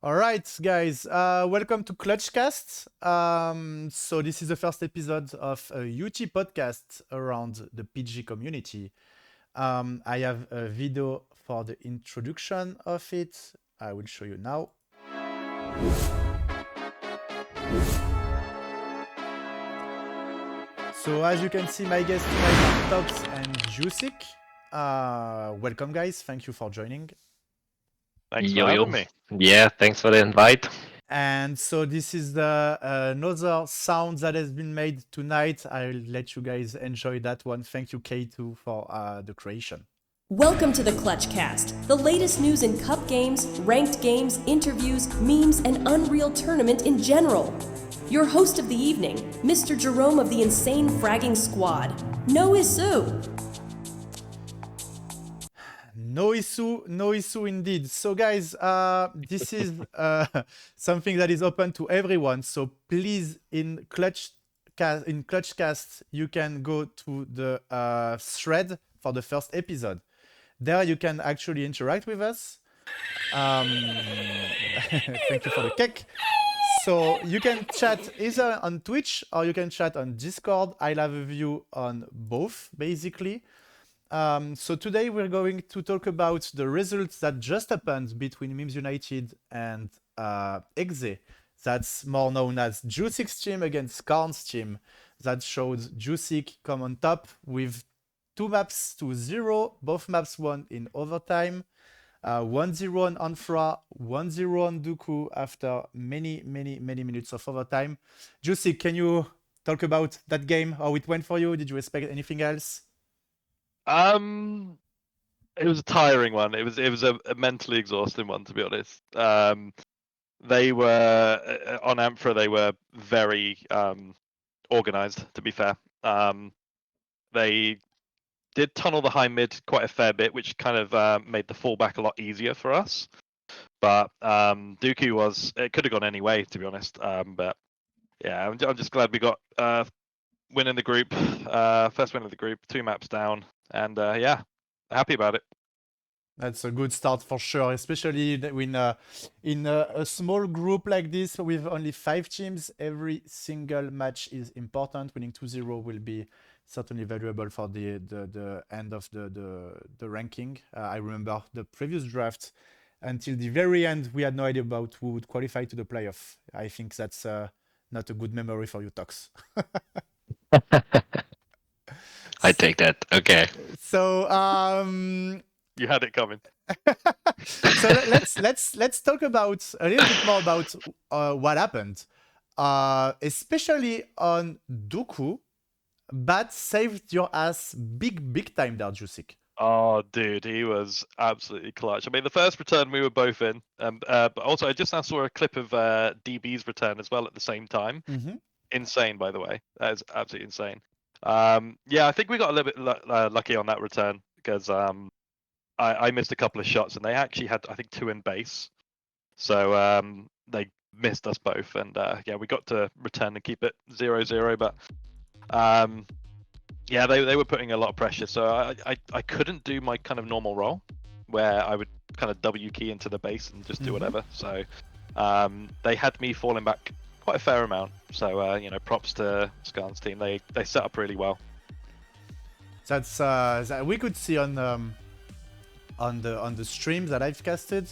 All right, guys, welcome to ClutchCast. So this is the first episode of a UT podcast around the PG community. I have a video for the introduction of it. I will show you now. So as you can see, my guests tonight are tOx and Dewsick. Welcome, guys. Thank you for joining. Thanks for having me. Yeah, thanks for the invite. And so this is the another sound that has been made tonight. I'll let you guys enjoy that one. Thank you, K2, for the creation. Welcome to the ClutchCast, the latest news in cup games, ranked games, interviews, memes, and Unreal Tournament in general. Your host of the evening, Mr. Jerome of the Insane Fragging Squad. No issue. No issue indeed. So guys, this is something that is open to everyone. So please, in ClutchCast, you can go to the thread for the first episode. There you can actually interact with us. Thank you for the cake. So you can chat either on Twitch or you can chat on Discord. I'll have a view on both, basically. So today we're going to talk about the results that just happened between Memes United and Exe. That's more known as Dewsick's team against Karn's team. That showed Dewsick come on top with 2-0. Both maps won in overtime. 1-0 on Anfra, 1-0 on Dooku after many minutes of overtime. Dewsick, can you talk about that game, how it went for you? Did you expect anything else? It was a tiring one. It was a mentally exhausting one, to be honest. They were on Amphra. They were very organized, to be fair. They did tunnel the high mid quite a fair bit, which kind of made the fallback a lot easier for us. But Dooku it could have gone any way, to be honest. But yeah, I'm just glad we got win in the group, first win of the group, 2 maps down, and yeah, happy about it. That's a good start for sure, especially when in a small group like this with only 5 teams. Every single match is important. Winning 2-0 will be certainly valuable for the end of the ranking. I remember the previous draft. Until the very end, we had no idea about who would qualify to the playoff. I think that's not a good memory for you, tOx. I take that. Okay. So you had it coming. So let's talk about a little bit more about what happened, especially on Dooku. Bat saved your ass big time there, Dewsick. Oh, dude, he was absolutely clutch. I mean, the first return we were both in, but also I just now saw a clip of DB's return as well at the same time. Mm-hmm. Insane, by the way. That is absolutely insane. Yeah, I think we got a little bit lucky on that return because I missed a couple of shots and they actually had, I think, 2 in base. So they missed us both. And yeah, we got to return and keep it 0-0. But yeah, they were putting a lot of pressure. So I couldn't do my kind of normal role where I would kind of W key into the base and just do whatever. So they had me falling back quite a fair amount. So props to Skarn's team. They set up really well. That's that we could see on the stream that I've casted.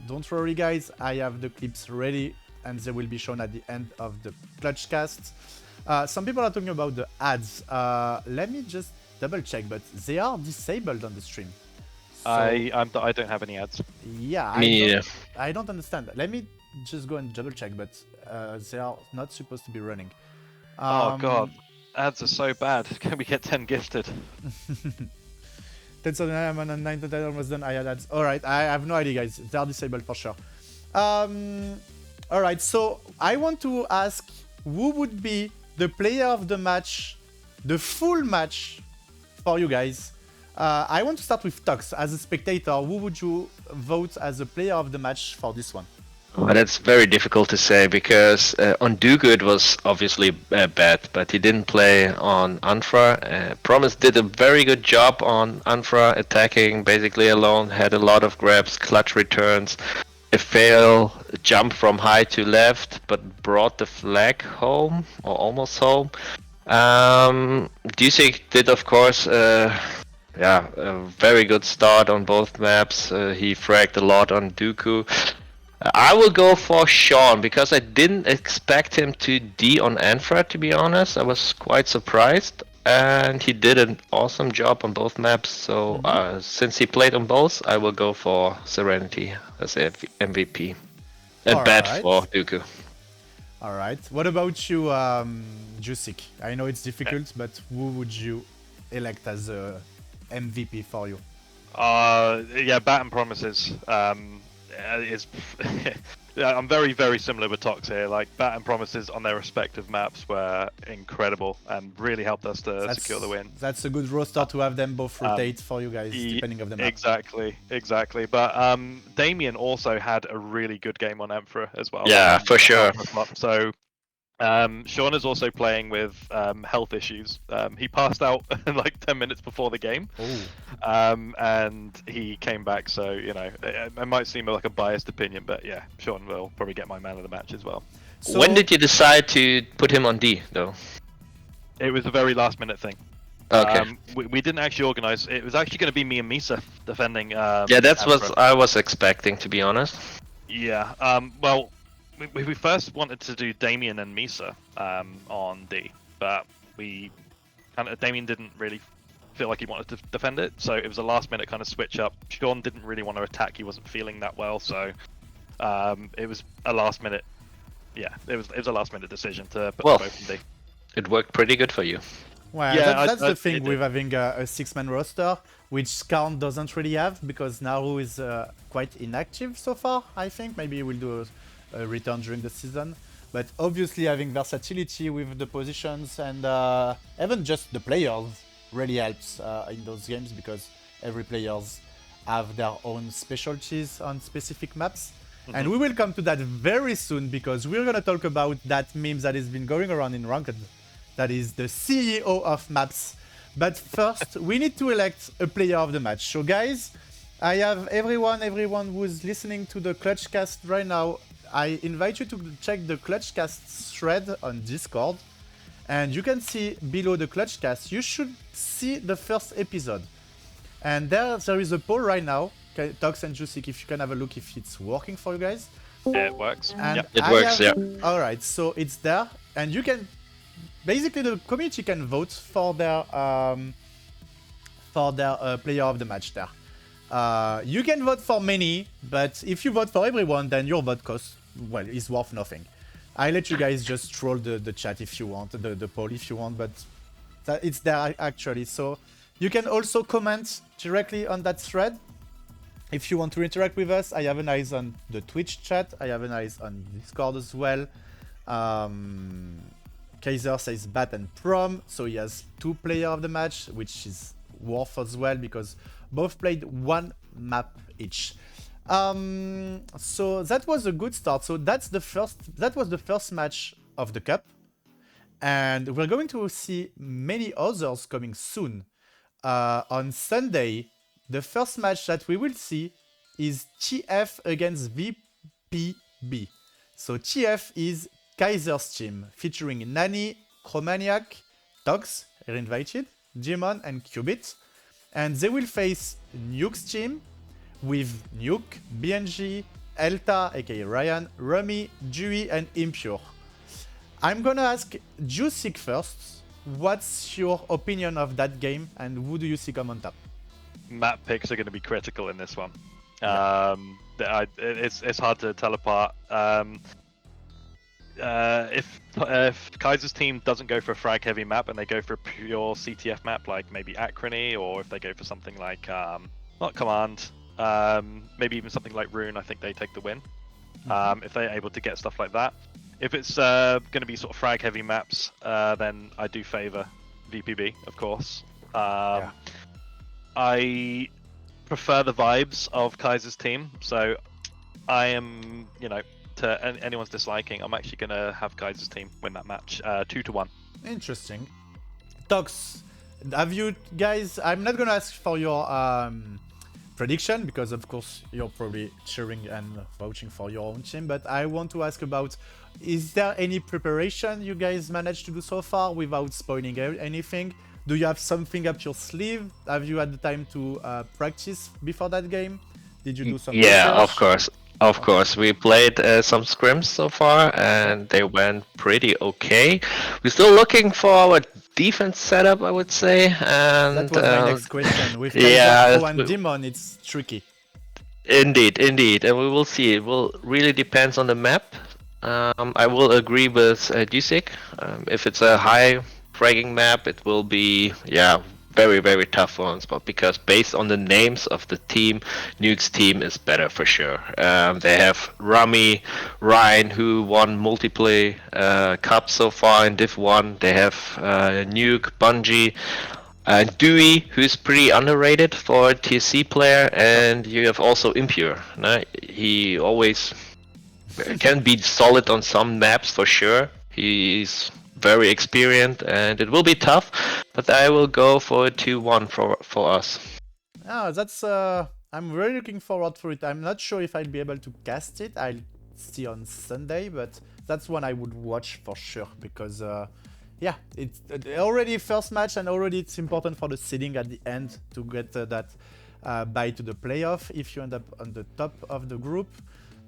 Don't worry, guys. I have the clips ready, and they will be shown at the end of the ClutchCast. Some people are talking about the ads. Let me just double check, but they are disabled on the stream. So, I don't have any ads. Yeah, I don't understand. Let me just go and double check, but they are not supposed to be running. Oh god, ads are so bad. Can we get 10 gifted? 10,000 and 9,000 almost done. I had ads. All right, I have no idea, guys. They are disabled for sure. All right, so I want to ask who would be the player of the match, the full match for you guys. I want to start with tOx. As a spectator, who would you vote as a player of the match for this one? Well, that's very difficult to say because on Dooku it was obviously bad, but he didn't play on Anfra. Promise did a very good job on Anfra, attacking basically alone, had a lot of grabs, clutch returns. a fail jump from high to left, but brought the flag home or almost home. Dewsick did, of course, a very good start on both maps. He fragged a lot on Dooku. I will go for Sean because I didn't expect him to D on Anfra, to be honest. I was quite surprised. And he did an awesome job on both maps. So since he played on both, I will go for Serenity as MVP. And bad for Dooku. All right. What about you, Dewsick? I know it's difficult, but who would you elect as a MVP for you? Bat and Promises is. I'm very, very similar with tOx here. Like Bat and Promises on their respective maps were incredible and really helped us to secure the win. That's a good roster to have them both rotate for you guys, depending on the map. Exactly. But Damien also had a really good game on Emperor as well. Yeah, for sure. So Sean is also playing with health issues. He passed out like 10 minutes before the game. And he came back, so it might seem like a biased opinion, but yeah, Sean will probably get my man of the match as well. So, when did you decide to put him on D though? It was a very last minute thing. Okay. We didn't actually organize. It was actually going to be me and Misa defending. That's what I was expecting, to be honest. Yeah. Well, we first wanted to do Damien and Misa on D, but Damien didn't really feel like he wanted to defend it, so it was a last minute kind of switch up. Sean didn't really want to attack; he wasn't feeling that well, so it was a last minute. Yeah, it was a last minute decision to put them both in D. It worked pretty good for you. Well, yeah, that's the thing with having a 6-man roster, which Skarn doesn't really have, because Naru is quite inactive so far. I think maybe he will do a return during the season, but obviously having versatility with the positions and even just the players really helps in those games, because every players have their own specialties on specific maps. And we will come to that very soon, because we're gonna talk about that meme that has been going around in Ranked, that is the CEO of maps. But first we need to elect a player of the match. So guys, I have everyone who's listening to the ClutchCast right now, I invite you to check the ClutchCast thread on Discord, and you can see below the ClutchCast, you should see the first episode. And there is a poll right now. tOx and Dewsick, if you can have a look if it's working for you guys. Yeah, it works. And it works, yeah. Alright, so it's there, and you can basically, the community can vote for their player of the match there. You can vote for many, but if you vote for everyone, then your vote is worth nothing. I let you guys just troll the chat if you want, the poll if you want, but it's there actually. So you can also comment directly on that thread. If you want to interact with us, I have an eyes on the Twitch chat. I have an eyes on Discord as well. Kaiser says Bat and Prom, so he has 2 player of the match, which is worth as well, because both played 1 map each. So that was a good start. So that was the first match of the cup, and we're going to see many others coming soon. On Sunday, the first match that we will see is TF against VPB. So TF is Kaiser's team, featuring Nani, Chromaniac, tOx, invited, Jimon, and Qubit. And they will face Nuke's team with Nuke, BNG, Elta, aka Ryan, Rummy, Dewey, and Impure. I'm gonna ask Dewsick first. What's your opinion of that game, and who do you see come on top? Map picks are going to be critical in this one. Yeah. It's hard to tell apart. If Kaiser's team doesn't go for a frag heavy map and they go for a pure CTF map like maybe Acrony, or if they go for something like not Command, maybe even something like Rune, I think they take the win. If they're able to get stuff like that. If it's going to be sort of frag heavy maps, then I do favor VPB, of course. I prefer the vibes of Kaiser's team, so I am, to anyone's disliking, I'm actually going to have Kaiser's team win that match 2-1. Interesting. tOx, have you guys, I'm not going to ask for your prediction, because of course you're probably cheering and vouching for your own team, but I want to ask about, is there any preparation you guys managed to do so far without spoiling anything? Do you have something up your sleeve? Have you had the time to practice before that game? Did you do some Yeah, research? of course. Of course, we played some scrims so far, and they went pretty okay. We're still looking for our defense setup, I would say. And That was my next question. With yeah, Kaiser Pro and Demon, it's tricky. indeed, and we will see. It will really depends on the map. I will agree with Dewsick. If it's a high fragging map, it will be very very tough for us. But because based on the names of the team, Nuke's team is better for sure. They have Rami, Ryan, who won multiple cups so far in Div 1. They have Nuke, Bungie. Dewey, who's pretty underrated for a TSC player, and you have also Impure. No? He always can be solid on some maps for sure. He's very experienced, and it will be tough, but I will go for a 2-1 for us. Oh, that's I'm really looking forward for it. I'm not sure if I'll be able to cast it. I'll see on Sunday, but that's one I would watch for sure, because yeah, it's already first match, and already it's important for the seeding at the end to get that bye to the playoff if you end up on the top of the group.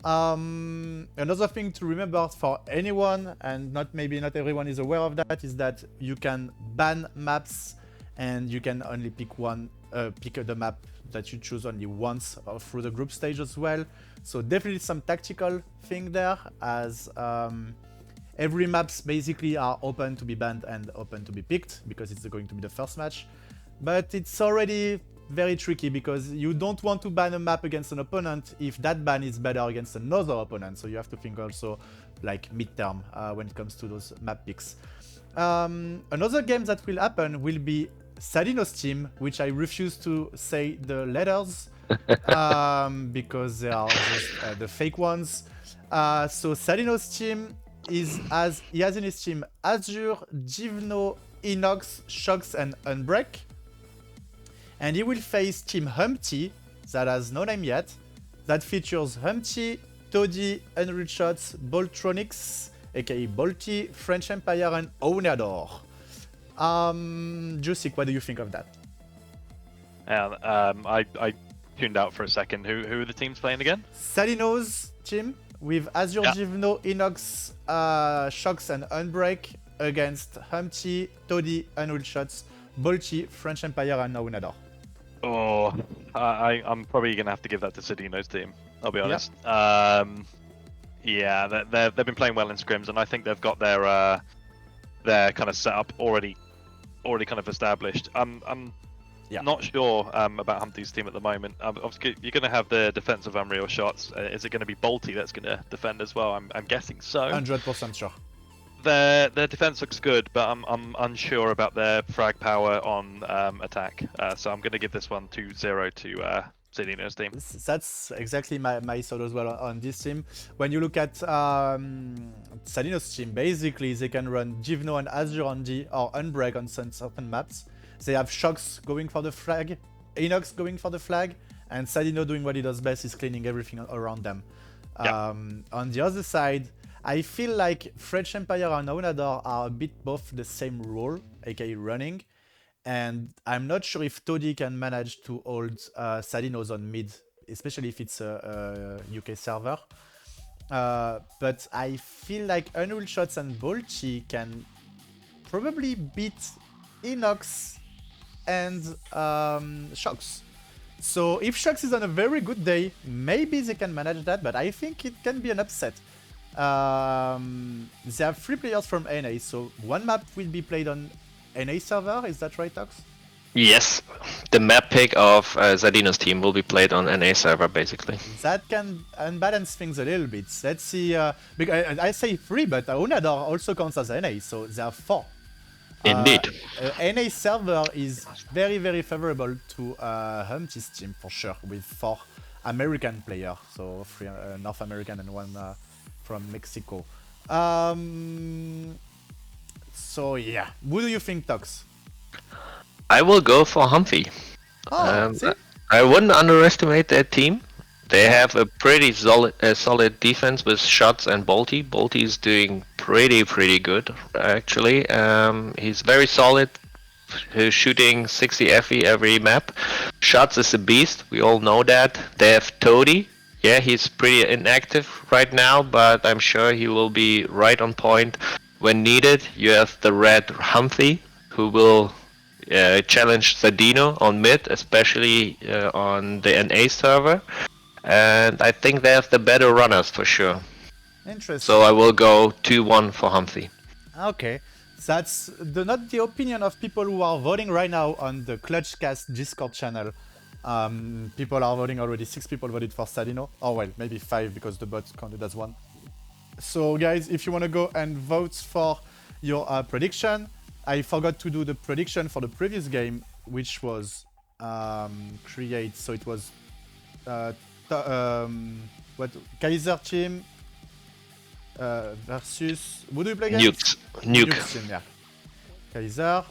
Another thing to remember for anyone, and maybe not everyone is aware of that, is that you can ban maps, and you can only pick the map that you choose only once through the group stage as well. So definitely some tactical thing there, as every maps basically are open to be banned and open to be picked, because it's going to be the first match. But it's already very tricky, because you don't want to ban a map against an opponent if that ban is better against another opponent. So you have to think also like midterm when it comes to those map picks. Another game that will happen will be Sadino's team, which I refuse to say the letters because they are just the fake ones. So Sadino's team he has in his team Azure, Givno, Inox, Shox, and Unbreak. And he will face Team Humpty, that has no name yet, that features Humpty, Toddy, Unreal Shots, Boltronics, aka Bolty, French Empire, and Ownador. Dewsick, what do you think of that? I tuned out for a second. Who are the teams playing again? Sadino's team with Azure, Givno, Inox, Shox, and Unbreak against Humpty, Toddy, Unreal Shots, Bolty, French Empire, and Ownador. Oh, I'm probably gonna have to give that to Sadino's team. I'll be honest. Yeah, they've been playing well in scrims, and I think they've got their kind of setup already kind of established. I'm not sure about Humpty's team at the moment. Obviously, you're going to have the defensive Unreal Shots. Is it going to be Bolty that's going to defend as well? I'm guessing so. 100% sure. Their defense looks good, but I'm unsure about their frag power on attack. So I'm going to give this one 2-0 to Sadino's team. That's exactly my thought as well on this team. When you look at Sadino's team, basically they can run Givno and Azure on or Unbreak on certain maps. They have Shox going for the flag, Inox going for the flag, and Sadino doing what he does best, is cleaning everything around them. On the other side, I feel like French Empire and Ownador are a bit both the same role, aka running, and I'm not sure if Toddy can manage to hold Sadino's on mid, especially if it's a UK server. But I feel like Unreal Shots and Bolty can probably beat Inox and Shox. So if Shox is on a very good day, maybe they can manage that, but I think it can be an upset. They have 3 players from NA, so one map will be played on NA server, is that right, tOx? Yes, the map pick of Sadino's team will be played on NA server, basically. That can unbalance things a little bit. Let's see, because I say 3, but Ownador also counts as NA, so there are 4. Indeed. NA server is very, very favorable to Humpty's team, for sure, with 4 American players, so 3 North American and 1 from Mexico. So yeah, who do you think, tOx? I will go for Humpty. Oh, see? I wouldn't underestimate that team. They have a pretty solid defense with Shots and Bolty. Bolty is doing pretty good actually. He's very solid. He's shooting 60 FE every map. Shots is a beast. We all know that. They have Toady. Yeah, he's pretty inactive right now, but I'm sure he will be right on point when needed. You have the red Humphrey, who will challenge Zadino on mid, especially on the NA server. And I think they have the better runners for sure. Interesting. So I will go 2-1 for Humphrey. Okay. That's not the opinion of people who are voting right now on the ClutchCast Discord channel. People are voting already. 6 people voted for Sadino. Oh well, maybe 5 because the bot counted as 1. So guys, if you want to go and vote for your prediction, I forgot to do the prediction for the previous game, which was create. So it was Kaiser team versus. Who do you play against? Nuke. Team, yeah. Kaiser,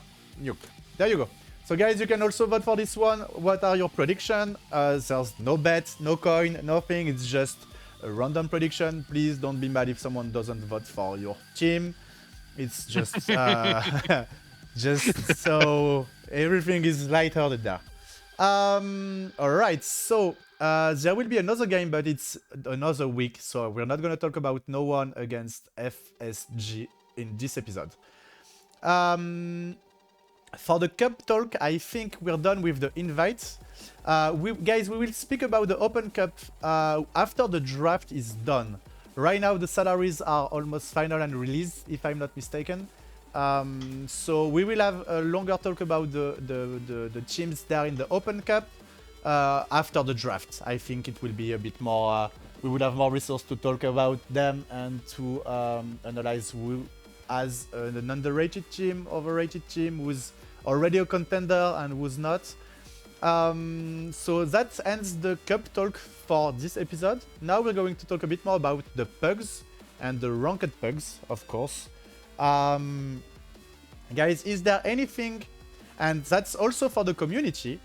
Nuke. There you go. So guys, you can also vote for this one. What are your predictions? There's no bet, no coin, nothing. It's just a random prediction. Please don't be mad if someone doesn't vote for your team. It's just just so everything is lighthearted there. Alright, so there will be another game, but it's another week, so we're not gonna talk about no one against FSG in this episode. For the Cup talk, I think we're done with the invites. Guys, we will speak about the Open Cup after the draft is done. Right now, the salaries are almost final and released, if I'm not mistaken. So we will have a longer talk about the teams there in the Open Cup after the draft. I think it will be a bit more. We will have more resources to talk about them and to analyze who has an underrated team, overrated team, who's already a contender and who's not. So that ends the Cup talk for this episode. Now we're going to talk a bit more about the pugs and the ranked pugs, of course. Guys, is there anything, and that's also for the community,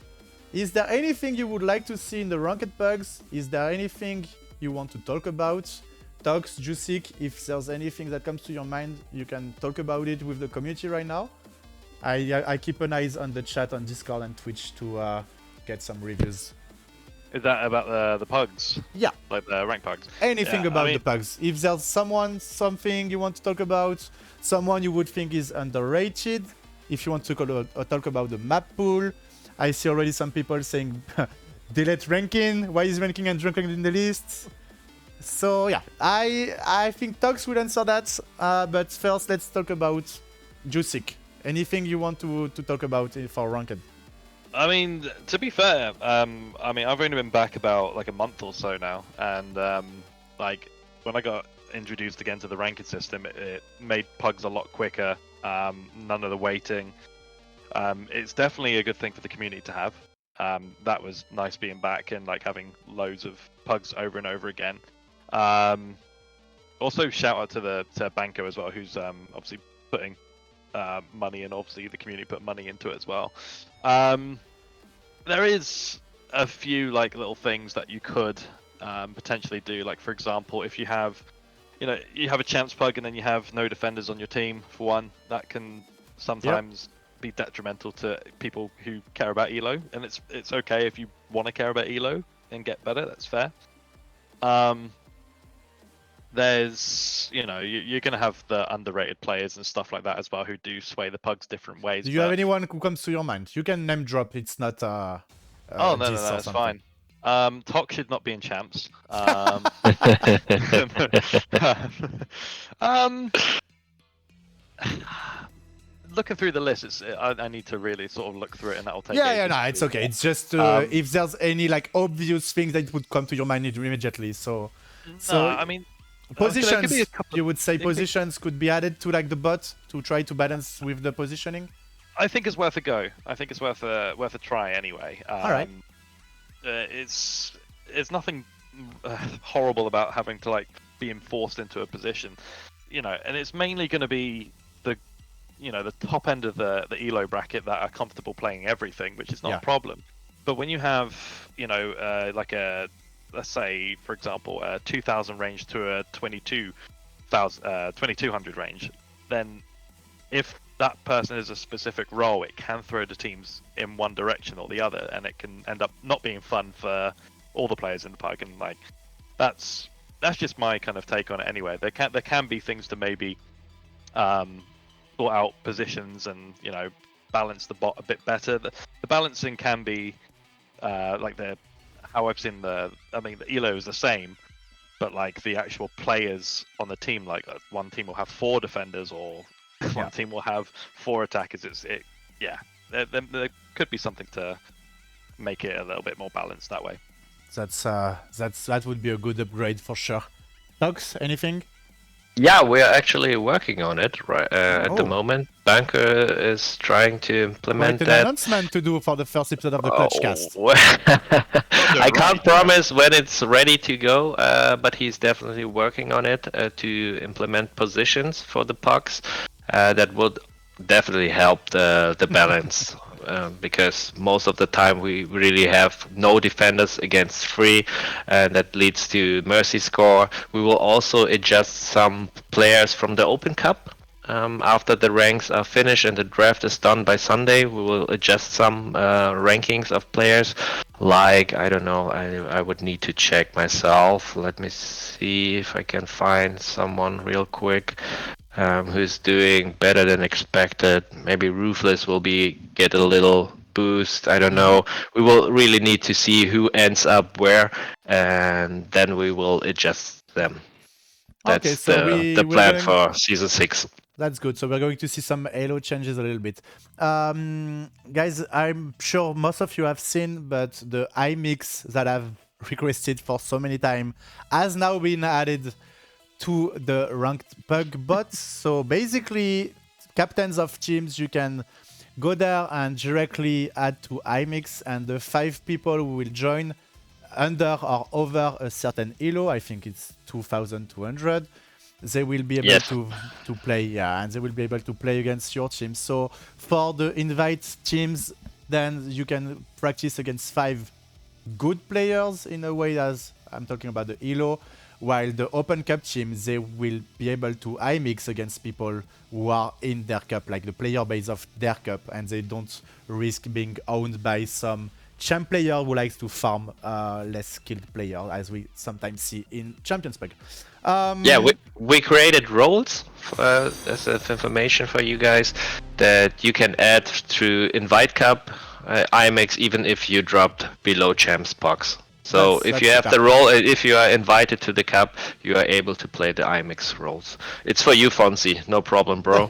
is there anything you would like to see in the ranked pugs? Is there anything you want to talk about? tOx, Dewsick, if there's anything that comes to your mind, you can talk about it with the community right now. I keep an eye on the chat on Discord and Twitch to get some reviews. Is that about the pugs? Yeah. Like the rank pugs? Anything Yeah, about the pugs. If there's something you want to talk about, someone you would think is underrated, if you want to talk about the map pool. I see already some people saying, delete ranking, why is ranking and ranking in the list? So yeah, I think tOx will answer that, but first let's talk about Dewsick. Anything you want to talk about for ranked? I mean, to be fair, I mean, I've only been back about like a month or so now, and like when I got introduced again to the ranking system, it made pugs a lot quicker. None of the waiting. It's definitely a good thing for the community to have. That was nice being back and like having loads of pugs over and over again. Also, shout out to Banco as well, who's obviously putting money, and obviously the community put money into it as well. There is a few like little things that you could potentially do. Like for example, if you have a champs pug and then you have no defenders on your team for one, that can sometimes be detrimental to people who care about elo, and it's okay if you want to care about elo and get better. That's fair. There's, you're going to have the underrated players and stuff like that as well who do sway the pugs different ways. Do you have anyone who comes to your mind? You can name drop. It's not. Oh no, it's fine. tOx should not be in champs. Looking through the list, I need to really sort of look through it, and that will take. No, it's okay. It's just if there's any like obvious things that would come to your mind immediately. So I mean. Positions, you would say positions could be added to like the bot to try to balance with the positioning? I think it's worth a go. I think it's worth a try anyway. All right. It's nothing horrible about having to like being forced into a position, and it's mainly going to be the top end of the elo bracket that are comfortable playing everything, which is not a problem. But when you have, like let's say, for example, a 2000 range to a 2200 range, then if that person is a specific role, it can throw the teams in one direction or the other, and it can end up not being fun for all the players in the park. And like, that's just my kind of take on it. Anyway, there can be things to maybe sort out positions and balance the bot a bit better. The balancing can be like how I've seen the elo is the same, but like the actual players on the team, like one team will have 4 defenders or one team will have 4 attackers. There could be something to make it a little bit more balanced that way. That would be a good upgrade for sure. tOx, anything? Yeah, we're actually working on it right at the moment. Banker is trying to implement an that. announcement to do for the first episode of the ClutchCast. I can't promise when it's ready to go, but he's definitely working on it to implement positions for the pucks. That would definitely help the balance. Because most of the time we really have no defenders against 3, and that leads to mercy score. We will also adjust some players from the Open Cup. After the ranks are finished and the draft is done by Sunday, we will adjust some rankings of players. Like, I don't know, I would need to check myself. Let me see if I can find someone real quick. Who's doing better than expected. Maybe Ruthless will get a little boost. I don't know. We will really need to see who ends up where, and then we will adjust them. That's the plan for Season 6. That's good. So we're going to see some Halo changes a little bit. Guys, I'm sure most of you have seen, but the iMix that I've requested for so many time has now been added to the ranked pug bots. So basically, captains of teams, you can go there and directly add to iMix, and the 5 people who will join under or over a certain elo, I think it's 2200, they will be able to play, and they will be able to play against your team. So for the invite teams, then you can practice against 5 good players in a way, as I'm talking about the elo. While the Open Cup team, they will be able to iMix against people who are in their cup, like the player base of their cup, and they don't risk being owned by some champ player who likes to farm less skilled player, as we sometimes see in Champions Pug. We created roles as information for you guys that you can add through Invite Cup, iMix, even if you dropped below Champs Box. So if you have the role, if you are invited to the cup, you are able to play the iMix roles. It's for you, Fonzie. No problem, bro.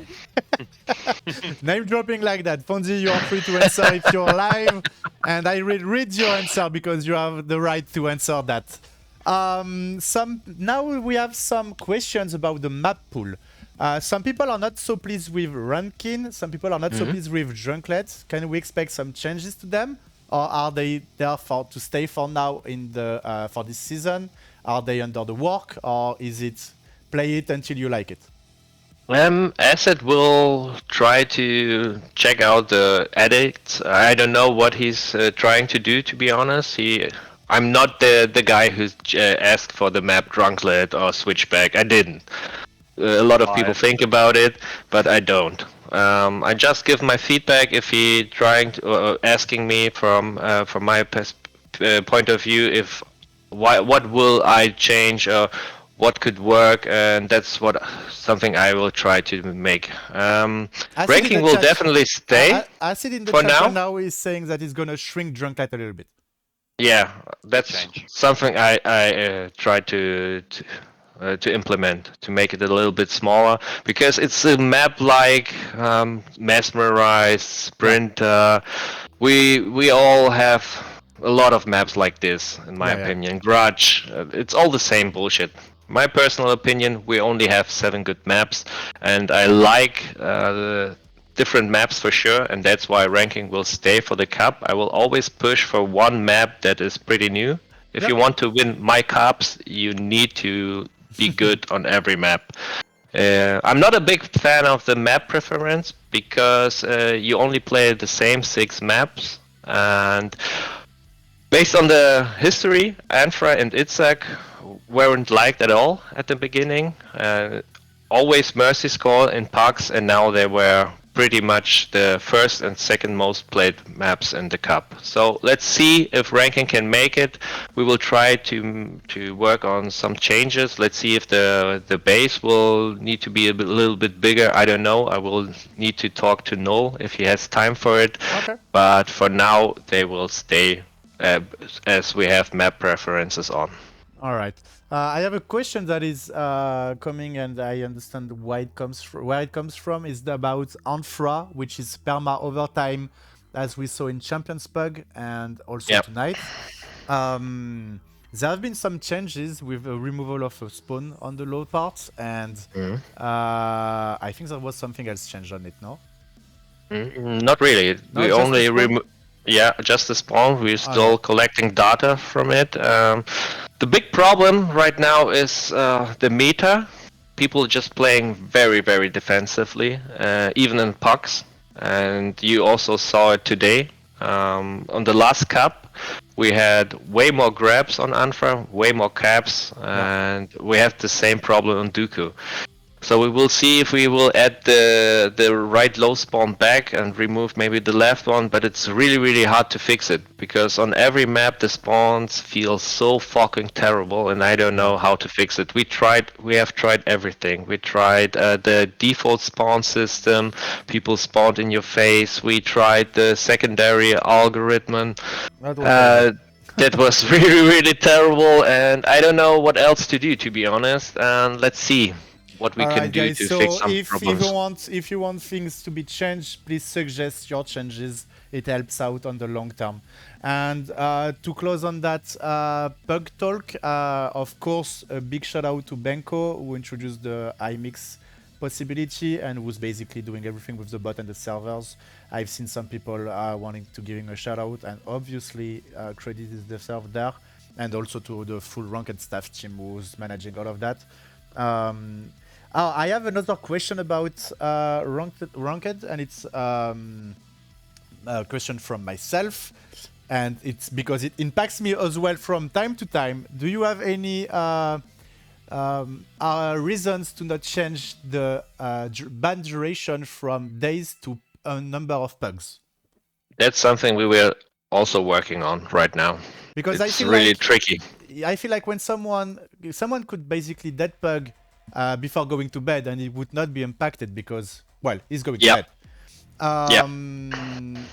Name dropping like that. Fonzie, you are free to answer if you're live. And I will read your answer because you have the right to answer that. Now we have some questions about the map pool. Some people are not so pleased with ranking. Some people are not so pleased with Drunklet. Can we expect some changes to them? Or are they there to stay for now in the for this season? Are they under the work, or is it play it until you like it? Asset will try to check out the edits. I don't know what he's trying to do, to be honest. I'm not the guy who's asked for the map Drunklet or Switchback. I didn't. A lot of people think about it, but I don't. I just give my feedback if he asking me from my point of view what will I change or what could work, and that's something I will try to make. Ranking will definitely stay. I see in the for chat now. He's saying that he's gonna shrink Drunklet a little bit. Yeah, that's something I try to implement, to make it a little bit smaller, because it's a map like Mesmerize, Sprint. We all have a lot of maps like this, in my opinion. Grudge, it's all the same bullshit. My personal opinion, we only have 7 good maps, and I like the different maps for sure, and that's why ranking will stay for the cup. I will always push for one map that is pretty new. If you want to win my cups, you need to be good on every map. I'm not a big fan of the map preference, because you only play the same 6 maps, and Based on the history, Anfra and Itzhak weren't liked at all at the beginning. Always mercy score in PUCs, and now they were pretty much the first and second most played maps in the cup. So let's see if ranking can make it. We will try to work on some changes. Let's see if the base will need to be a little bit bigger. I don't know. I will need to talk to Noel if he has time for it. Okay. But for now, they will stay as we have map preferences on. All right. I have a question that is coming, and I understand why it comes where it comes from. Is about Anfra, which is perma overtime, as we saw in Champions Pug and also tonight. There have been some changes with the removal of a spawn on the low part, and I think there was something else changed on it. No. Not really. No, We just only the spawn? just the spawn. We're still collecting data from it. The big problem right now is the meta. People are just playing very, very defensively, even in pucks. And you also saw it today. On the last cup, we had way more grabs on Anfra, way more caps, and we have the same problem on Dooku. So we will see if we will add the right low spawn back and remove maybe the left one, but it's really, really hard to fix it because on every map the spawns feel so fucking terrible, and I don't know how to fix it. We have tried everything. We tried the default spawn system, people spawned in your face. We tried the secondary algorithm. That was really, really terrible, and I don't know what else to do, to be honest. And let's see what we can do guys, to so fix some if problems. if you want things to be changed, please suggest your changes. It helps out on the long term. And to close on that Pug Talk, of course, a big shout out to Benko, who introduced the iMix possibility and who's basically doing everything with the bot and the servers. I've seen some people wanting to give him a shout out, and obviously credit is deserved there, and also to the full ranked staff team who's managing all of that. I have another question about ranked, and it's a question from myself, and it's because it impacts me as well from time to time. Do you have any reasons to not change the ban duration from days to a number of pugs? That's something we were also working on right now. Because it's really tricky. I feel like when someone could basically dead pug before going to bed, and it would not be impacted because, well, he's going to bed.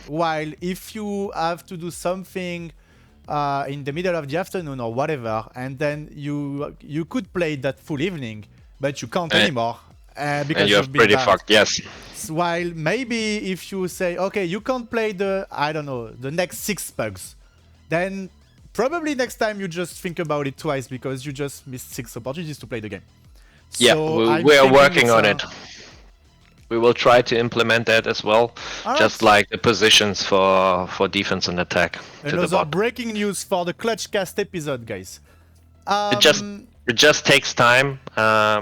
While if you have to do something in the middle of the afternoon or whatever, and then you could play that full evening, but you can't anymore because you're pretty fucked. Yes. While maybe if you say, okay, you can't play the next 6 pugs, then probably next time you just think about it twice because you just missed 6 opportunities to play the game. Yeah, so we are working on it. We will try to implement that as well, just like the positions for defense and attack. Another breaking news for the ClutchCast episode, guys. It just takes time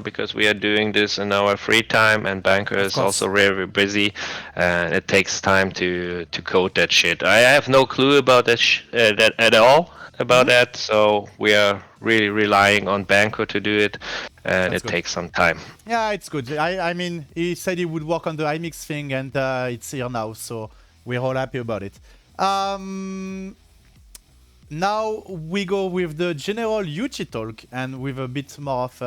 because we are doing this in our free time, and Banker is also very busy, and it takes time to code that shit. I have no clue about that at all about that, so we are really relying on Banker to do it, and it takes some time. Yeah, it's good. I mean, he said he would work on the iMix thing, and it's here now, so we're all happy about it. Now we go with the general Yuchi talk, and with a bit more of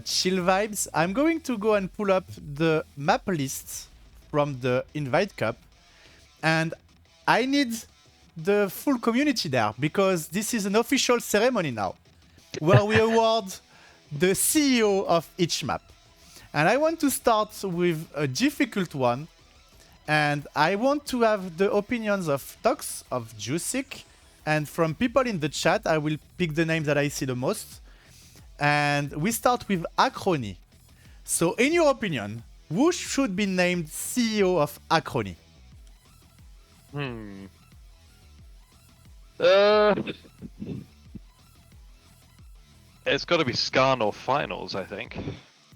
chill vibes. I'm going to go and pull up the map lists from the Invite Cup, and I need the full community there, because this is an official ceremony now, where we award the CEO of each map. And I want to start with a difficult one, and I want to have the opinions of tOx, of Dewsick, and from people in the chat. I will pick the names that I see the most. And we start with Acrony. So in your opinion, who should be named CEO of Acrony? It's got to be Skarn or Finals, I think.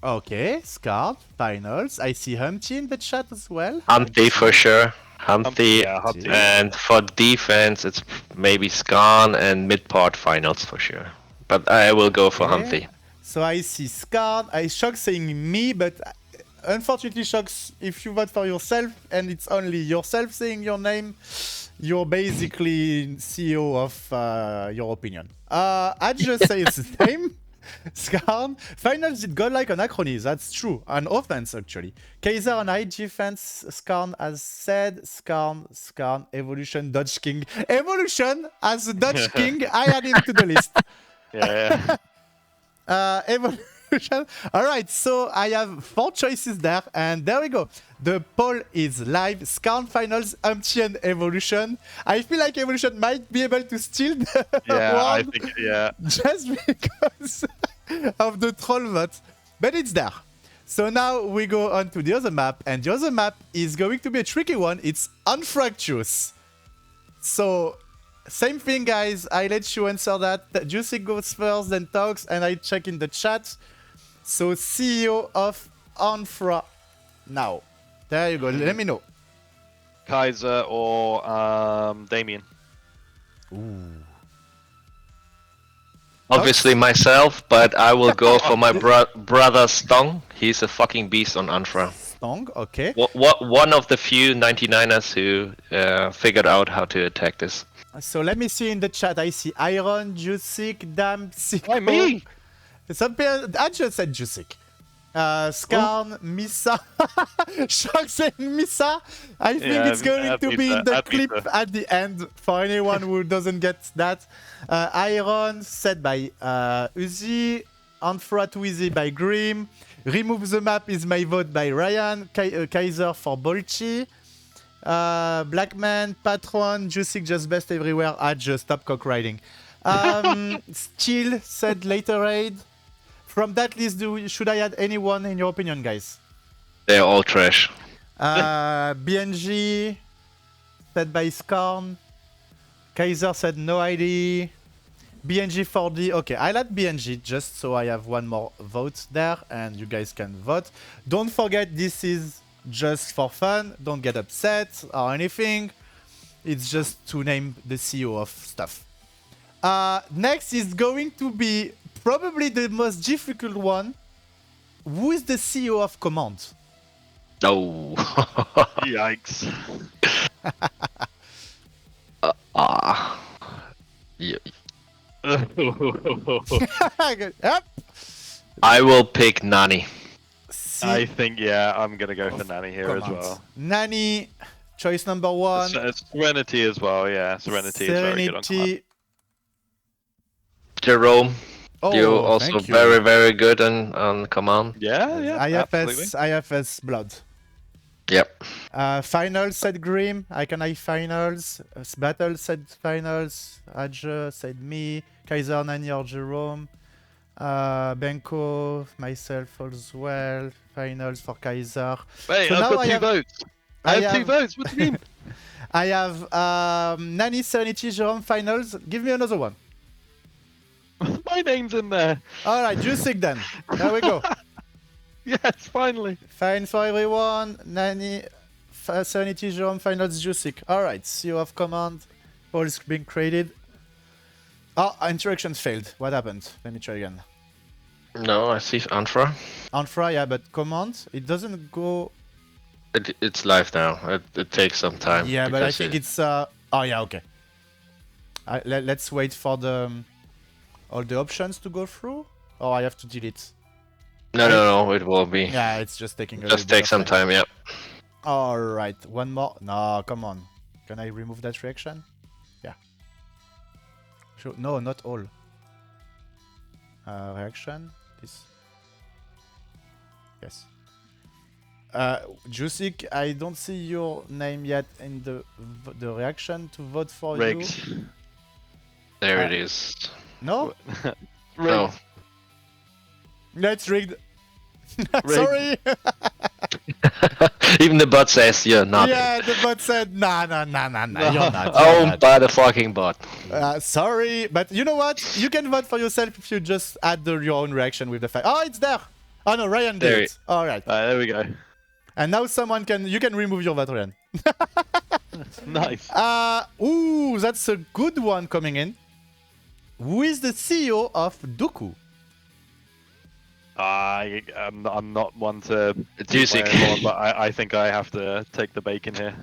Okay, Scarred, Finals. I see Humpty in the chat as well. Humpty for sure. Humpty. Yeah, Humpty. And for defense, it's maybe Skarn and mid-part finals for sure. But I will go for Okay. Humpty. So I see Scarred. I Shock saying me, but unfortunately, Shocks, if you vote for yourself and it's only yourself saying your name, you're basically CEO of your opinion. I just say it's the same. Skarn. Finals did godlike on Acrony, that's true. On offense, actually. Kaiser on high defense, Skarn has said. Skarn, Evolution, Dodge King. Evolution as a Dodge King, I add him to the list. Yeah. Evolution. All right, so I have 4 choices there, and there we go. The poll is live. Skarn finals, Humpty and Evolution. I feel like Evolution might be able to steal the Yeah, I award think, yeah. just because of the troll vote, but it's there. So now we go on to the other map, and the other map is going to be a tricky one. It's Unfractious. So same thing, guys. I let you answer that. Dewsick goes first, then tOx, and I check in the chat. So CEO of Anfra now. There you go. Let me know. Kaiser or Damien. Obviously myself, but I will go for my brother Stong. He's a fucking beast on Anfra. Stong, okay. One of the few 99ers who figured out how to attack this. So let me see in the chat. I see Iron, Dewsick, Dam, Siko. Why me? I just said Dewsick. Skarn, Misa. Shock saying Misa. I think Yeah, it's going to be in the add clip Misa. at the end for anyone who doesn't get that. Iron, said by Uzi. Anfra too easy by Grim. Remove the map is my vote by Ryan. Kaiser for Bolchi. Blackman, Patron, Dewsick just best everywhere. I just stop cock riding. Still said later raid. From that list, should I add anyone in your opinion, guys? They're all trash. BNG said by Skarn. Kaiser said no ID. BNG 4D. Okay, I'll add BNG just so I have one more vote there and you guys can vote. Don't forget, this is just for fun. Don't get upset or anything. It's just to name the CEO of stuff. Next is going to be probably the most difficult one. Who is the CEO of Command? No. Yikes. Yeah. Yep. I will pick Nani. I think, yeah, I'm going to go for Nanny here as Command. well. Nani, choice number 1. Serenity as well, yeah. Serenity is very good on Command. Serenity. Jerome, Oh, you're also thank you. very, very good on command. Yeah, absolutely. IFS Blood. Yep. Finals said Grim. Iconai finals. Battle said finals. Adja said me. Kaiser, Nani or Jerome. Benko, myself as well. Finals for Kaiser. Wait, So I've now got I two have- votes. I have 2 votes. What do you mean? I have Nani, Serenity, Jerome finals. Give me another one. My name's in there. Alright, Dewsick then. There we go. Yes, finally. Fine for everyone. Nani, Serenity, Jerome, finals, Dewsick. Alright, CEO of Command. All's being created. Oh, interaction failed. What happened? Let me try again. No, I see Anfra. Anfra, yeah, but Command, it doesn't go... It's live now. It takes some time. Yeah, but I because think it's... Oh, yeah, okay. Let's wait for the... all the options to go through? Or I have to delete? No, it will be. Yeah, it's just taking a Just little bit take of some time, yeah. Alright, one more. No, come on. Can I remove that reaction? Yeah. Sure. No, not all. Reaction. This. Yes. Dewsick, I don't see your name yet in the reaction to vote for Riggs. you. There it is. No? No. That's rigged. Sorry. Even the bot says you're not. Yeah, the bot said, nah, you're not. You're Oh, not. by the fucking bot. Sorry, but you know what? You can vote for yourself if you just add your own reaction with the fact. Oh, it's there. Oh no, Ryan did There it. All right. There we go. And now you can remove your vote, Ryan. Nice. Ooh, that's a good one coming in. Who is the CEO of Dooku? I'm not one to Dewsick. toot my own horn, but I think I have to take the bacon here.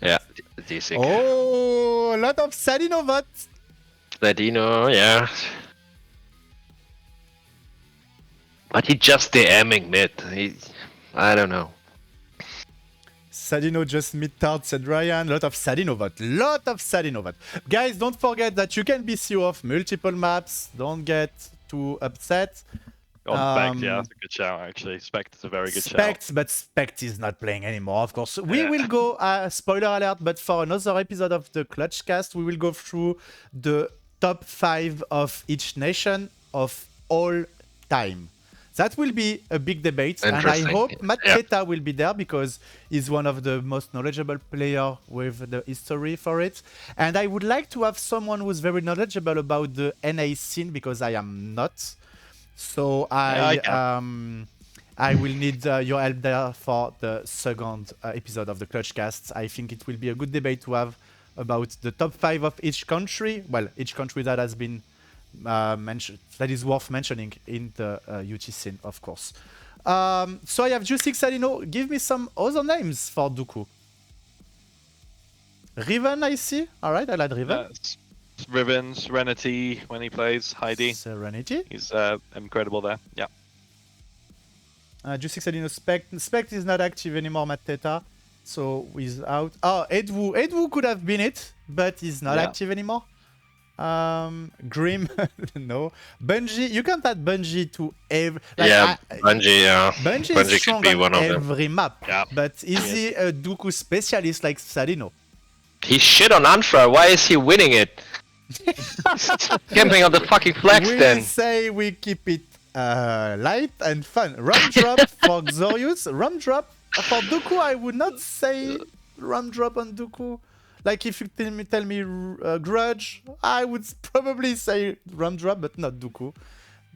Yeah, Dewsick. Oh, a lot of Sadino votes. Ladino, yeah. But he just DMing mid. I don't know. Sadino just mid-tard, said Ryan. Lot of Sadino vote. Guys, don't forget that you can be CEO of multiple maps. Don't get too upset. On Spect, yeah, that's a good shout actually. Spect is a very good shout. Spect, but Spect is not playing anymore, of course. We will go, spoiler alert, but for another episode of the ClutchCast, we will go through the top 5 of each nation of all time. That will be a big debate, and I hope Matt Teta will be there because he's one of the most knowledgeable players with the history for it. And I would like to have someone who's very knowledgeable about the NA scene because I am not. So I will need your help there for the second episode of the ClutchCast. I think it will be a good debate to have about the top 5 of each country. Well, each country that has been mentioned, that is worth mentioning in the UT scene, of course. So I have Dewsick, Sadino. Give me some other names for Dooku. Riven, I see. All right, I like Riven. Riven, Serenity when he plays, Heidi. Serenity. He's incredible there. Yeah. Dewsick, Sadino, Spect. Spect is not active anymore, Matt Teta. So he's out. Oh, Edwu. Edwu could have been it, but he's not active anymore. Grim, no. Bungie, you can't add Bungie to every. Like, Bungie, yeah. Bungie is strong on every map. Yeah. But is he a Dooku specialist like Sadino? He shit on Anfra. Why is he winning it? Camping on the fucking flags then. We say we keep it light and fun. Rum drop for Xorius. Rum drop for Dooku. I would not say rum drop on Dooku. Like if you tell me Grudge, I would probably say rum drop, but not Dooku.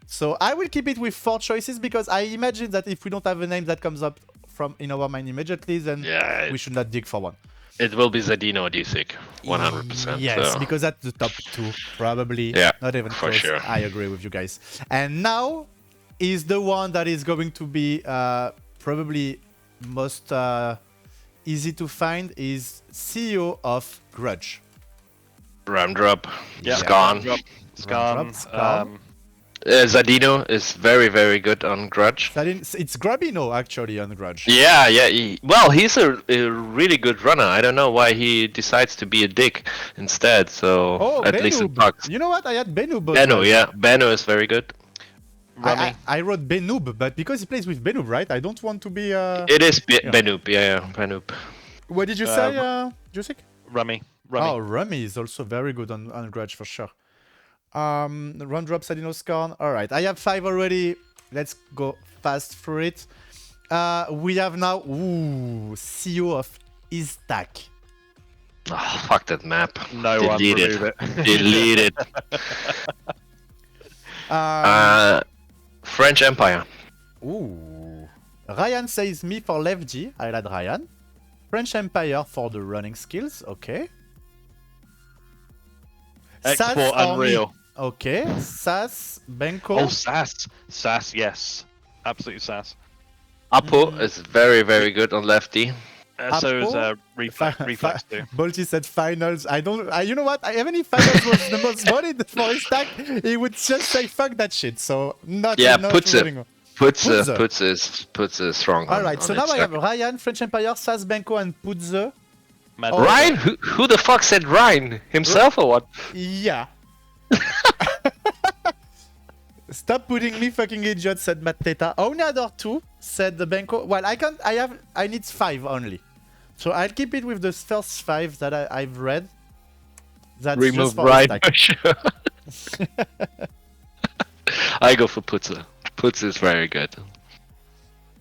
So I will keep it with 4 choices because I imagine that if we don't have a name that comes up from in our mind immediately, then we should not dig for one. It will be Zadino or Dewsick, 100%. Yes, so. because that's the top 2, probably. Yeah, not even for close. sure. I agree with you guys. And now is the one that is going to be probably most easy to find is CEO of Grudge. Ramdrop. Yeah. Skarn. Skarn. Zadino is very, very good on Grudge. It's Grabino actually on Grudge. Yeah. He's a really good runner. I don't know why he decides to be a dick instead. So at least it bugs. You know what? I had Benoob. Benno, yeah. Benno is very good. I wrote Benoob, but because he plays with Benoob, right? I don't want to be. It is Benoob, yeah, Benoob. What did you say, Dewsick? Rummy. Oh, Rummy is also very good on Grudge for sure. Run drop, Sadino, Skarn. All right, I have 5 already. Let's go fast through it. We have now CEO of Iztak. Oh, fuck that map. No one remove it. Delete it. French Empire. Ooh. Ryan says me for Left G. I like Ryan. French Empire for the running skills. Okay. X for Unreal. Okay. Sass, Benko. Oh, Sass. Sass, yes. Absolutely Sass. Apo is very, very good on lefty. So is Reflex too. Bolty said finals. I don't. You know what? Even if finals was the most voted for his stack, he would just say fuck that shit. So not. Yeah, not Puts is strong. All right. So now I have Ryan, French Empire, Sass, Benko, and Putze. Ryan? Who the fuck said Ryan? Himself or what? Yeah. Stop putting me fucking idiot, said Matt Teta. Only other 2, said the Benko. Well, I need 5 only. So I'll keep it with the first 5 that I've read. That's remove just for Ryan for sure. I go for Putze. Putze is very good.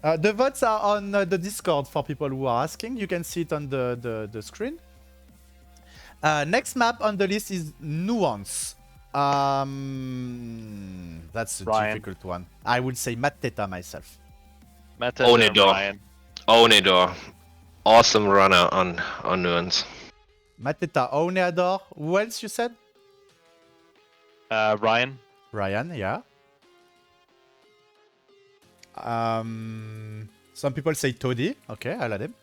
The votes are on the Discord for people who are asking. You can see it on the screen. Next map on the list is Nuance. That's a difficult one. I would say Matt Teta myself. Onidor. Awesome runner on Nuance. Mateta, Oneador. Who else you said? Ryan. Ryan, yeah. Some people say Toddy. Okay, I'll add him.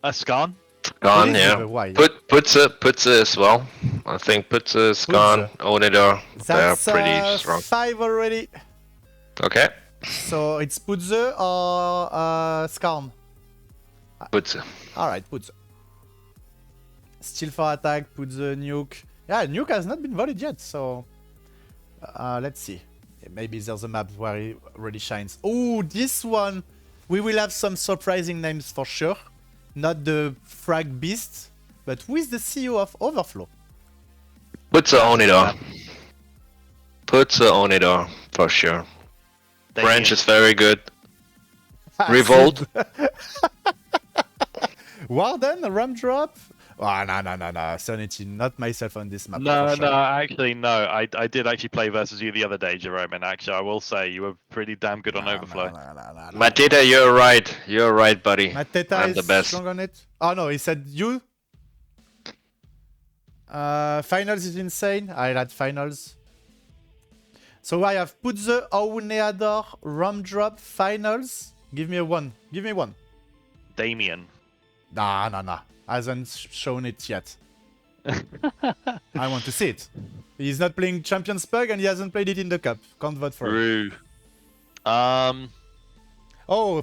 Skarn. Gone, Toddy's yeah. with a Y. Putze as well. I think Putze is gone. Onedor, they're That's pretty strong. 5 already. Okay. So it's Putze or Skarn? Putze. Alright, Putze. Still for attack, Putze, Nuke. Yeah, Nuke has not been voted yet, so... let's see. Maybe there's a map where he really shines. Oh, this one! We will have some surprising names for sure. Not the Frag Beast, but who is the CEO of Overflow? Putze Onedor. Putze Onedor, for sure. Branch is very good. Revolt. Warden, Ram Drop? Oh, no. Serenity, not myself on this map. No, for sure. actually, no. I did actually play versus you the other day, Jerome, and actually, I will say you were pretty damn good on Overflow. No. Mateta, you're right. You're right, buddy. Mateta I'm is the best. strong on it. Oh no, he said you. Finals is insane. I had finals. So I have Putze, Auneador, Ram Drop, finals. Give me a one. Give me one. Damien. Nah. Hasn't shown it yet. I want to see it. He's not playing Champions Pug and he hasn't played it in the cup. Can't vote for it. Rue. Oh,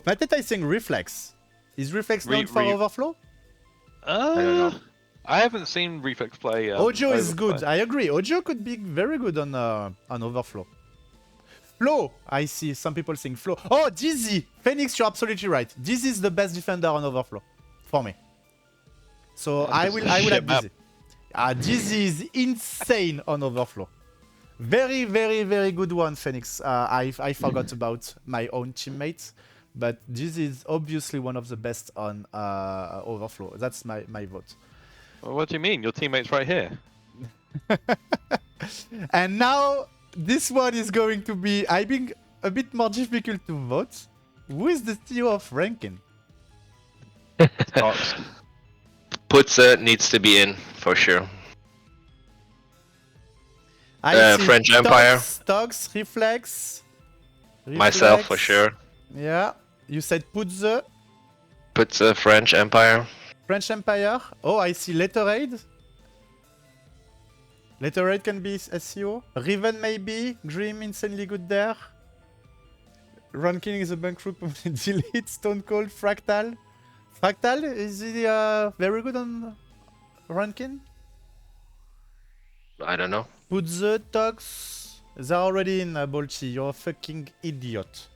Mateta is saying Reflex. Is Reflex known for Overflow? I don't know. I haven't seen Reflex play. Ojo is Overflow. good. I agree. Ojo could be very good on Overflow. Flo. I see some people saying Flo. Oh, Dizzy. Phoenix, you're absolutely right. Dizzy is the best defender on Overflow for me. So I will have Dizzy. Dizzy is insane on Overflow. Very, very, very good one, Phoenix. I forgot about my own teammates, but Dizzy is obviously one of the best on Overflow. That's my vote. Well, what do you mean? Your teammate's right here. And now this one is going to be, I think, a bit more difficult to vote. Who is the CEO of Rankin? tOx. Putze needs to be in, for sure. I see French Empire. tOx, Reflex. Myself, for sure. Yeah. You said Putze. Putze, French Empire. French Empire. Oh, I see Letterade. Letterade can be SEO. Riven maybe. Grim insanely good there. Ranking is a bankrupt. Delete. Stone Cold. Fractal. Fractal, is he very good on Rankin? I don't know. Putze, tOx. They're already in Bolchi. You're a fucking idiot.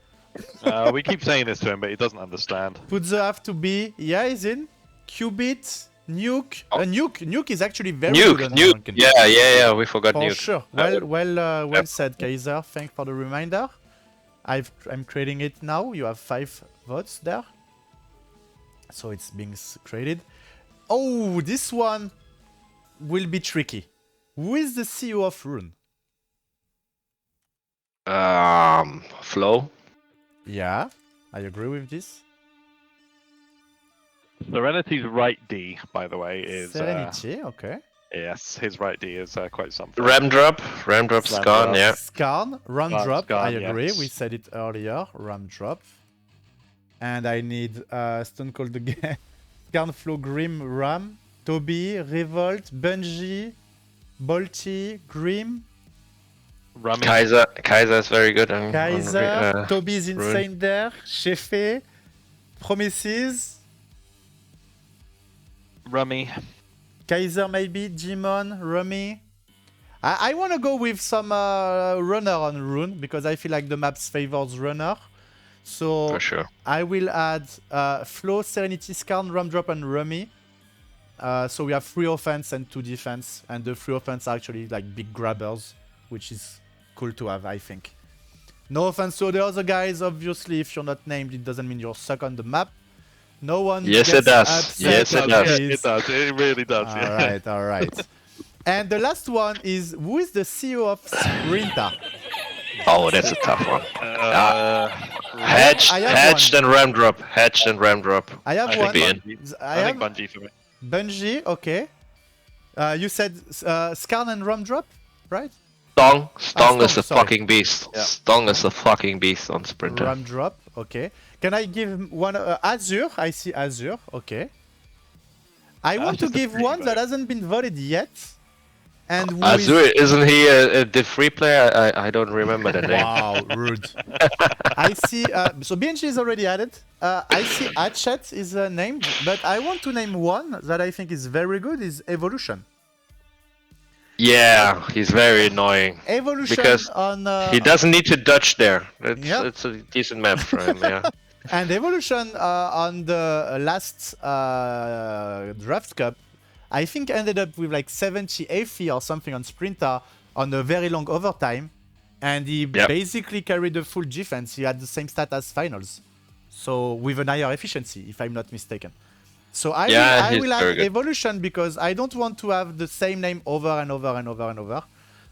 We keep saying this to him, but he doesn't understand. Putze have to be. Yeah, he's in. Qubit. Nuke. Nuke is actually very Nuke, good on Nuke. Rankin. Yeah, we forgot For Nuke. sure. Well said, Kaiser. Thanks for the reminder. I'm creating it now. You have 5 votes there. So it's being created. Oh, this one will be tricky. Who is the CEO of Rune? Flow. Yeah, I agree with this. Serenity's right D, by the way, is... Serenity, okay. Yes, his right D is quite something. Ramdrop's gone, yeah. Skarn, Ram Drop, I Skarn, agree. yes. We said it earlier, Ram Drop. And I need Stone Cold again. Skarn, Flow, Grim, Ram, Toby, Revolt, Bungie, Bolty, Grim, Rummy. Kaiser is very good. Kaiser, Toby is insane there, Shefe, Promises, Rummy. Kaiser maybe, Jimon, Rummy. I want to go with some runner on Rune because I feel like the maps favors runner. So For sure. I will add Flow, Serenity, Skarn, Ramdrop, and Rummy. So we have 3 offense and 2 defense, and the 3 offense are actually like big grabbers, which is cool to have, I think. No offense to the other guys, obviously. If you're not named, it doesn't mean you're stuck on the map. No one. Yes, gets it does. upset Yes, it on does. this. It does. It really does. yeah. All right. And the last one is, who is the CEO of Sprinter? Oh, that's a tough one. Hedged. Hedged and Ramdrop. Hedged and Ramdrop. I have I one. think I think Bungie for me. Bungie, okay. You said Skarn and Rum Drop, right? Stong Stong, is a sorry. fucking beast. Yeah. Stong is a fucking beast on Sprinter. Rum Drop, okay. Can I give him one? Azure, I see Azure, okay. I want to just a give free one that vote. hasn't been voted yet. And who Azure, is... isn't he the free player? I don't remember the name. Wow, rude. I see, so BNG is already added. I see Hatchet is named, but I want to name one that I think is very good, is Evolution. Yeah, he's very annoying. Evolution Because on... he doesn't need to dodge there. Yeah. It's a decent map for him, yeah. And Evolution on the last Draft Cup, I think ended up with like 70 AFI or something on Sprinter on a very long overtime. And he basically carried the full defense. He had the same stat as finals. So with an higher efficiency, if I'm not mistaken. So I will add Evolution because I don't want to have the same name over and over and over and over.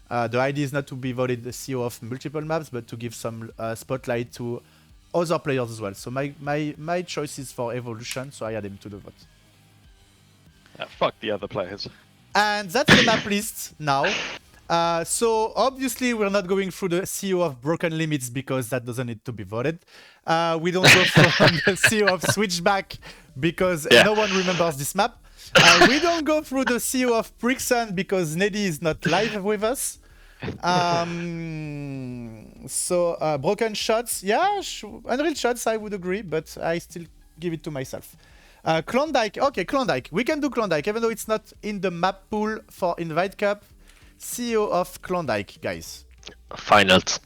The idea is not to be voted the CEO of multiple maps, but to give some spotlight to other players as well. So my choice is for Evolution, so I add him to the vote. Fuck the other players. And that's the map list now. So obviously we're not going through the CEO of Broken Limits because that doesn't need to be voted. We don't go from the CEO of Switchback because no one remembers this map. We don't go through the CEO of Brixon because Neddy is not live with us. So Broken Shots, Unreal Shots I would agree, but I still give it to myself. Klondike, okay, Klondike. We can do Klondike, even though it's not in the map pool for Invite Cup. CEO of Klondike, guys. Finals.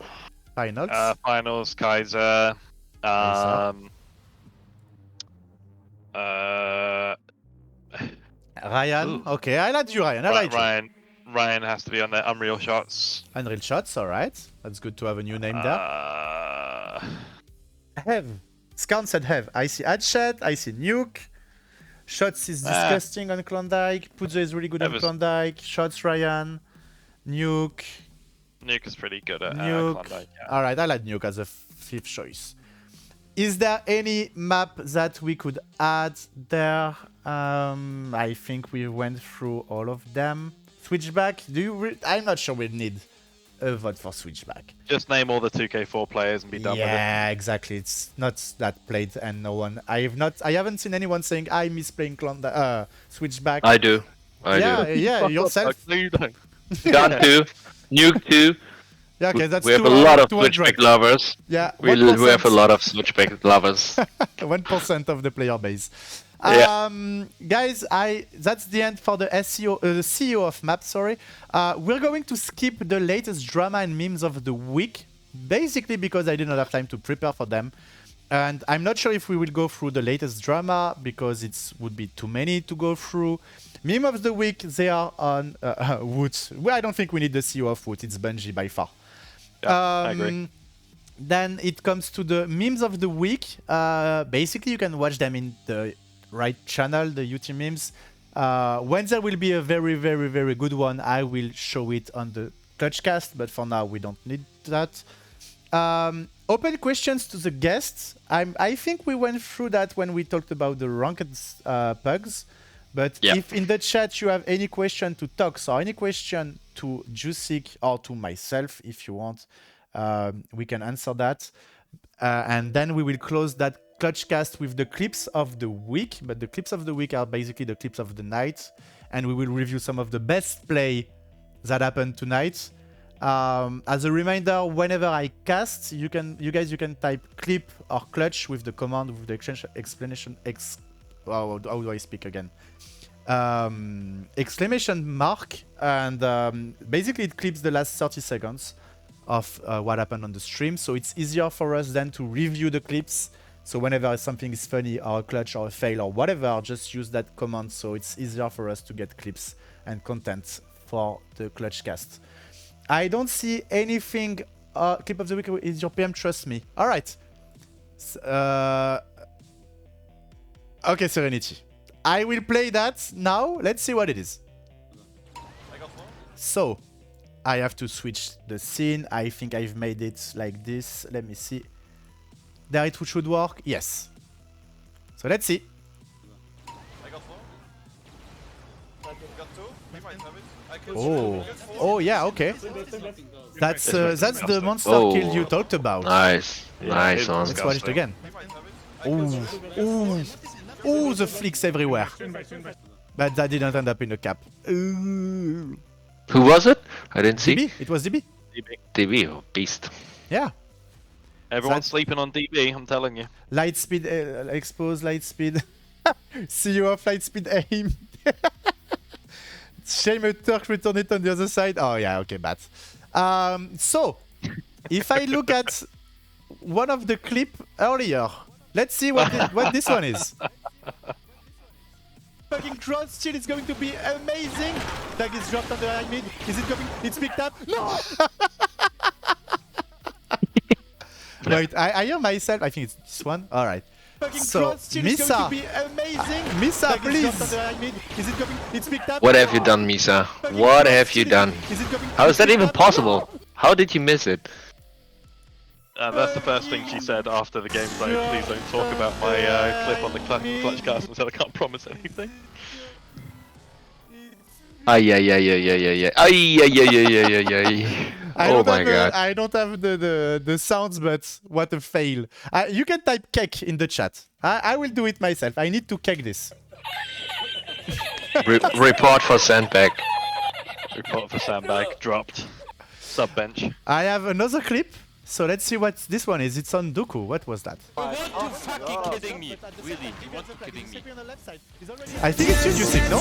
Finals, Kaiser. Ryan, okay, I like you, Ryan. I like you. Ryan has to be on the Unreal Shots. Unreal Shots, alright. That's good to have a new name there. Hev. Scan said Hev. I see Hatchet, I see Nuke. Shots is disgusting on Klondike. Puzo is really good on Klondike. Shots, Ryan. Nuke. Nuke is pretty good at Nuke. Klondike. Yeah. Alright, I like Nuke as a fifth choice. Is there any map that we could add there? I think we went through all of them. Switchback, I'm not sure we need a vote for Switchback. Just name all the 2K4 players and be done with it. Yeah, exactly. It's not that played and no one... I haven't seen anyone saying I miss playing Switchback. I do. Yeah, yourself. No, you don't. Gun 2, Nuke 2. Yeah, okay, that's we have a lot of Switchback lovers. Yeah, we have a lot of Switchback lovers. 1% of the player base. Guys, that's the end for the CEO of Map, sorry. We're going to skip the latest drama and memes of the week, basically because I did not have time to prepare for them. And I'm not sure if we will go through the latest drama because it would be too many to go through. Meme of the week, they are on Woods. Well, I don't think we need the CEO of Woods, it's Bungie by far. Yeah, I agree. Then it comes to the memes of the week. Basically, you can watch them in the right channel, the UT memes. When there will be a very, very, very good one, I will show it on the ClutchCast, but for now, we don't need that. Open questions to the guests. I think we went through that when we talked about the ranked pugs. But if in the chat you have any question to tOx or any question to Dewsick or to myself, if you want, we can answer that. And then we will close that ClutchCast with the clips of the week. But the clips of the week are basically the clips of the night. And we will review some of the best play that happened tonight. As a reminder, whenever I cast, you guys can type clip or clutch with the command with the exclamation how do I speak again? Exclamation mark, and basically it clips the last 30 seconds of what happened on the stream, so it's easier for us then to review the clips. So whenever something is funny or a clutch or a fail or whatever, just use that command, so it's easier for us to get clips and content for the ClutchCast. I don't see anything. Clip of the week is your PM, trust me. All right. Okay, Serenity. I will play that now. Let's see what it is. So, I have to switch the scene. I think I've made it like this. Let me see. There it should work. Yes. So let's see. Oh yeah, okay. That's the monster Oh. kill you talked about. Nice. Nice it's one. Let's watch it again. Ooh, the flicks everywhere. But that didn't end up in the cap. Ooh. Who was it? I didn't see. DB? It was DB. DB, oh, beast. Yeah. Everyone's sleeping on DB, I'm telling you. Light speed, expose, light speed. See you off, light speed aim. Shame a Turk return it on the other side. Oh yeah, okay, bad. So, if I look at one of the clip earlier, let's see what this one is. Fucking cross steal is going to be amazing. Tag is dropped on the high mid. Is it coming? It's picked up. No! Wait, I hear myself. I think it's this one. All right. So, Misa, Misa, please. Is it coming? It's picked up. What have you done, Misa? What have you done? How is that even possible? How did you miss it? That's the first thing she said after the gameplay. Please don't talk about my clip on the ClutchCast and said I can't promise anything. Ay. Oh my god. I don't have the sounds, but what a fail. You can type cake in the chat. I will do it myself. I need to cake this. Report for sandbag. Report for sandbag dropped. Sub bench. I have another clip. So let's see what this one is. It's on Dooku. What was that? You want to fucking kidding me? Really? You want to kidding me? I think it's you, Dewsick, no?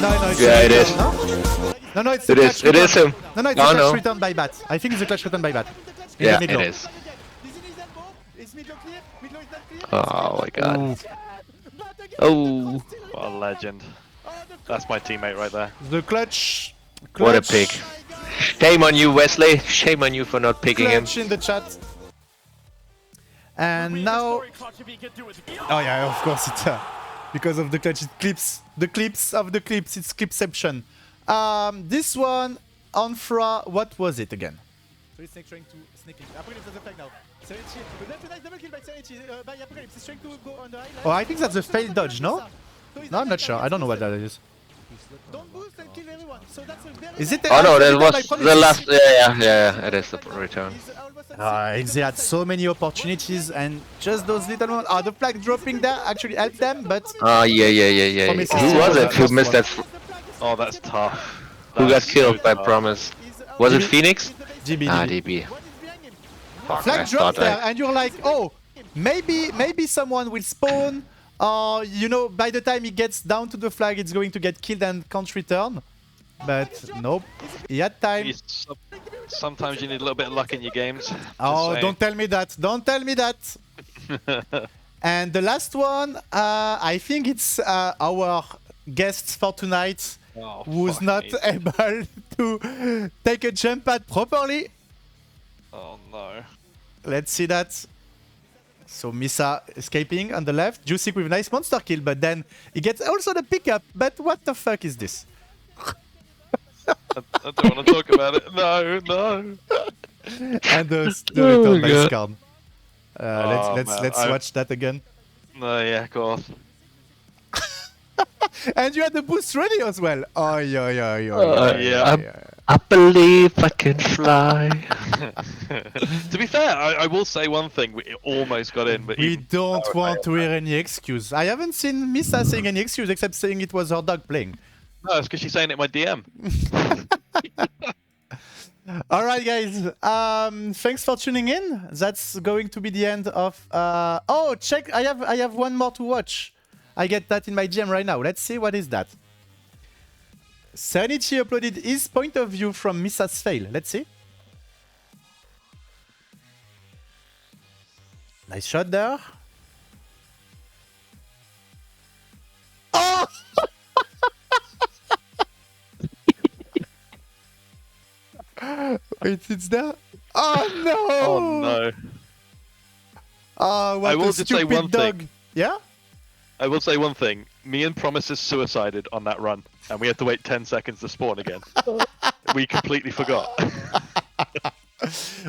No, it's Yeah, it is. No, it's It the is. clutch It is return. him. No, it's Oh, the clutch no. return by bat. I think it's the clutch return by bat. In Yeah, the it mid-low. is. Oh my god. Oh, What a legend. That's my teammate right there. The clutch. what a pick. Shame on you, Wesley. Shame on you for not picking him. Clutch in the chat. And now. Oh yeah, of course it's because of the clutch. It clips the clips of the clips. It's clipception. This one on Fra. What was it again? So it's trying to sneak in. Apocalypse has the flag now. Double kill by Serenity. By Apocalypse. He's trying to go on the high line. Oh, I think that's a failed dodge. No. No, I'm not sure. I don't know what that is. Don't boost and kill everyone. So that's a very is it? Oh no, that was the last. Yeah. It is the return. They had so many opportunities and just those little ones. The flag dropping there actually helped them, but Oh yeah. Promise Who is was still it who missed that? Oh, that's tough. Who got That's killed so by tough. Promise? Was it DB. Phoenix? GB. Ah, DB. Fuck, I Flag thought dropped there, I. and you're like, oh, maybe someone will spawn. Or by the time he gets down to the flag, it's going to get killed and can't return. But nope, he had time. Sometimes you need a little bit of luck in your games. Just Oh, saying. don't tell me that! Don't tell me that! And the last one, I think it's our guest for tonight, Oh, who's fuck not me. able to take a jump pad properly. Oh no. Let's see that. So Misa escaping on the left. Dewsick with a nice monster kill, but then he gets also the pickup. But what the fuck is this? I don't want to talk about it. No. And the return by God. Skarn. Oh, Let's man, watch that again. No, yeah, of course. And you had the boost ready as well. Oh yeah. yeah. I believe I can fly. To be fair, I will say one thing. We almost got in, but We even- don't want to hear any excuse. I haven't seen Misa saying any excuse except saying it was her dog playing. No, it's because she's saying it in my DM. All right, guys. Thanks for tuning in. That's going to be the end of. Oh, check! I have one more to watch. I get that in my GM right now. Let's see what is that. Serenity uploaded his point of view from Misa's fail. Let's see. Nice shot there. Oh! Wait, it's there? Oh no! Oh no. Oh, what I will a just say stupid one dog. thing. Yeah? I will say one thing. Me and Promises suicided on that run, and we had to wait 10 seconds to spawn again. We completely forgot.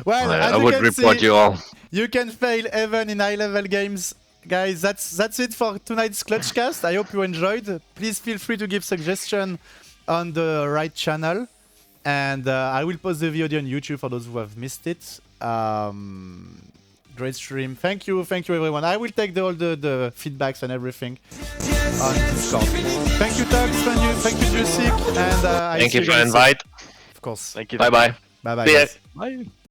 Well, as I you would can report see, you all. you can fail even in high-level games guys, that's it for tonight's ClutchCast. I hope you enjoyed. Please feel free to give suggestions on the right channel, and I will post the VOD on YouTube for those who have missed it. Great stream. Thank you everyone. I will take all the feedbacks and everything on Discord. Thank you, tOx. Thank you, Dewsick, and Thank you for the invite. Of course. Thank you. Bye bye. Bye bye. See ya. Guys. Bye.